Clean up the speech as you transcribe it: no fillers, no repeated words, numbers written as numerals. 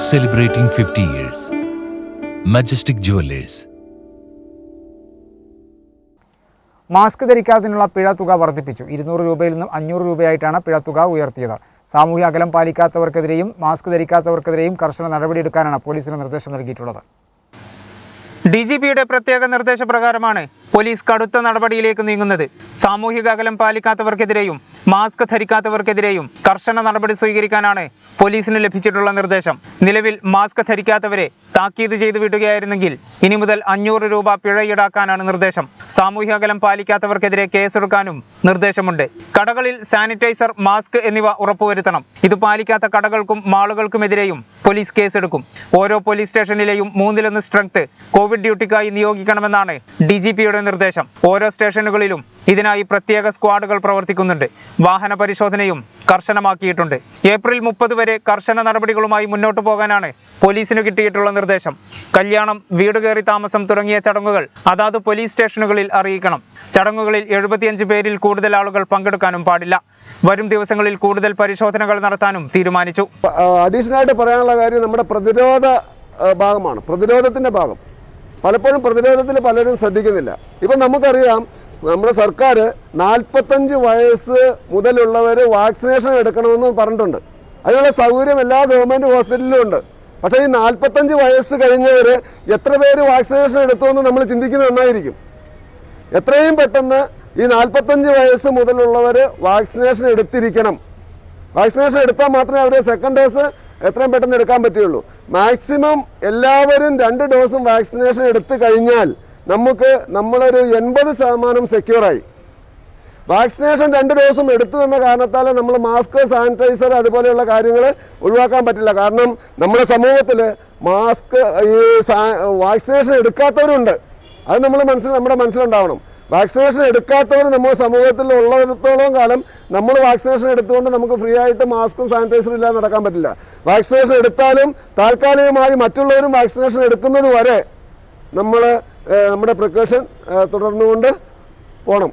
Celebrating 50 years. Majestic Jewelers. Mask ധരിക്കാത്തതിനുള്ള പിഴത്തുക വർദ്ധിപ്പിച്ചു. 200 രൂപയിൽ നിന്നും 500 രൂപയായിട്ടാണ് പിഴത്തുക ഉയർത്തിയത്. സാമൂഹ്യ അകലം പാലിക്കാത്തവർക്കെതിരെയും മാസ്ക് ധരിക്കാത്തവർക്കെതിരെയും കർശന നടപടിയെടുക്കാനാണ് പോലീസിന് നിർദ്ദേശം നൽകിയിട്ടുള്ളത്. DGPയുടെ പ്രത്യേക നിർദ്ദേശപ്രകാരമാണ് പോലീസ് കടുത്ത നടപടിയിലേക്ക് നീങ്ങുന്നത്. സാമൂഹിക അകലം പാലിക്കാത്തവർക്കെതിരെയും മാസ്ക് ധരിക്കാത്തവർക്കെതിരെയും കർശന നടപടി സ്വീകരിക്കാനാണ് പോലീസിന് ലഭിച്ചിട്ടുള്ള നിർദ്ദേശം. നിലവിൽ മാസ്ക് ധരിക്കാത്തവരെ താക്കീത് ചെയ്തു വിടുകയായിരുന്നെങ്കിൽ ഇനി മുതൽ 500 രൂപ പിഴ ഈടാക്കാനാണ് നിർദ്ദേശം. സാമൂഹിക അകലം പാലിക്കാത്തവർക്കെതിരെ കേസെടുക്കാനും നിർദ്ദേശമുണ്ട്. കടകളിൽ സാനിറ്റൈസർ, മാസ്ക് എന്നിവ ഉറപ്പുവരുത്തണം. ഇത് പാലിക്കാത്ത കടകൾക്കും മാളുകൾക്കുമെതിരെയും പോലീസ് കേസെടുക്കും. ഓരോ പോലീസ് സ്റ്റേഷനിലെയും 3-1 സ്ട്രെങ്ത് കോവിഡ് ഡ്യൂട്ടിക്കായി നിയോഗിക്കണമെന്നാണ് DGPയുടെ നിർദ്ദേശം. ഓരോ സ്റ്റേഷനുകളിലും ഇതിനായി പ്രത്യേക സ്ക്വാഡുകൾ പ്രവർത്തിക്കുന്നുണ്ട്. വാഹന പരിശോധനയും കർശനമാക്കിയിട്ടുണ്ട്. ഏപ്രിൽ 30 വരെ കർശന നടപടികളുമായി മുന്നോട്ടു പോകാനാണ് പോലീസിന് കിട്ടിയിട്ടുള്ള നിർദ്ദേശം. കല്യാണം, വീട് കയറി താമസം തുടങ്ങിയ ചടങ്ങുകൾ അതാത് പോലീസ് സ്റ്റേഷനുകളിൽ അറിയിക്കണം. ചടങ്ങുകളിൽ 75 പേരിൽ കൂടുതൽ ആളുകൾ പങ്കെടുക്കാനും പാടില്ല. വരും ദിവസങ്ങളിൽ കൂടുതൽ പരിശോധനകൾ നടത്താനും തീരുമാനിച്ചു. അഡീഷണൽ ആയിട്ട് പറയാനുള്ള കാര്യം നമ്മുടെ പ്രതിരോധ ഭാഗമാണ്. പ്രതിരോധത്തിന്റെ ഭാഗം പലപ്പോഴും പ്രതിരോധത്തിൽ പലരും ശ്രദ്ധിക്കുന്നില്ല. ഇപ്പം നമുക്കറിയാം, നമ്മുടെ സർക്കാർ 45 വയസ്സ് മുതലുള്ളവർ വാക്സിനേഷൻ എടുക്കണമെന്ന് പറഞ്ഞിട്ടുണ്ട്. അതിനുള്ള സൗകര്യം എല്ലാ ഗവൺമെൻറ് ഹോസ്പിറ്റലിലും ഉണ്ട്. പക്ഷേ ഈ 45 വയസ്സ് കഴിഞ്ഞവർ എത്ര പേര് വാക്സിനേഷൻ എടുത്തുവെന്ന് നമ്മൾ ചിന്തിക്കുന്നത് നന്നായിരിക്കും. എത്രയും പെട്ടെന്ന് ഈ 45 വയസ്സ് മുതലുള്ളവർ വാക്സിനേഷൻ എടുത്തിരിക്കണം. വാക്സിനേഷൻ എടുത്താൽ മാത്രമേ അവർ സെക്കൻഡ് ഡോസ് എത്രയും പെട്ടെന്ന് എടുക്കാൻ പറ്റുകയുള്ളൂ. മാക്സിമം എല്ലാവരും 2 ഡോസും വാക്സിനേഷൻ എടുത്തു കഴിഞ്ഞാൽ നമ്മളൊരു 80% സെക്യൂറായി. വാക്സിനേഷൻ 2 ഡോസും എടുത്തു എന്ന കാരണത്താൽ നമ്മൾ മാസ്ക്, സാനിറ്റൈസർ അതുപോലെയുള്ള കാര്യങ്ങൾ ഒഴിവാക്കാൻ പറ്റില്ല. കാരണം നമ്മുടെ സമൂഹത്തിൽ വാക്സിനേഷൻ എടുക്കാത്തവരുണ്ട്. അത് നമ്മുടെ മനസ്സിലുണ്ടാവണം. വാക്സിനേഷൻ എടുക്കാത്തവർ നമ്മുടെ സമൂഹത്തിൽ ഉള്ളിടത്തോളം കാലം നമ്മൾ വാക്സിനേഷൻ എടുത്തുകൊണ്ട് നമുക്ക് ഫ്രീ ആയിട്ട് മാസ്കും സാനിറ്റൈസറും ഇല്ലാതെ നടക്കാൻ പറ്റില്ല. വാക്സിനേഷൻ എടുത്താലും താൽക്കാലികമായി മറ്റുള്ളവരും വാക്സിനേഷൻ എടുക്കുന്നത് വരെ നമ്മൾ നമ്മുടെ പ്രിക്കോഷൻ തുടർന്നുകൊണ്ട് പോകണം.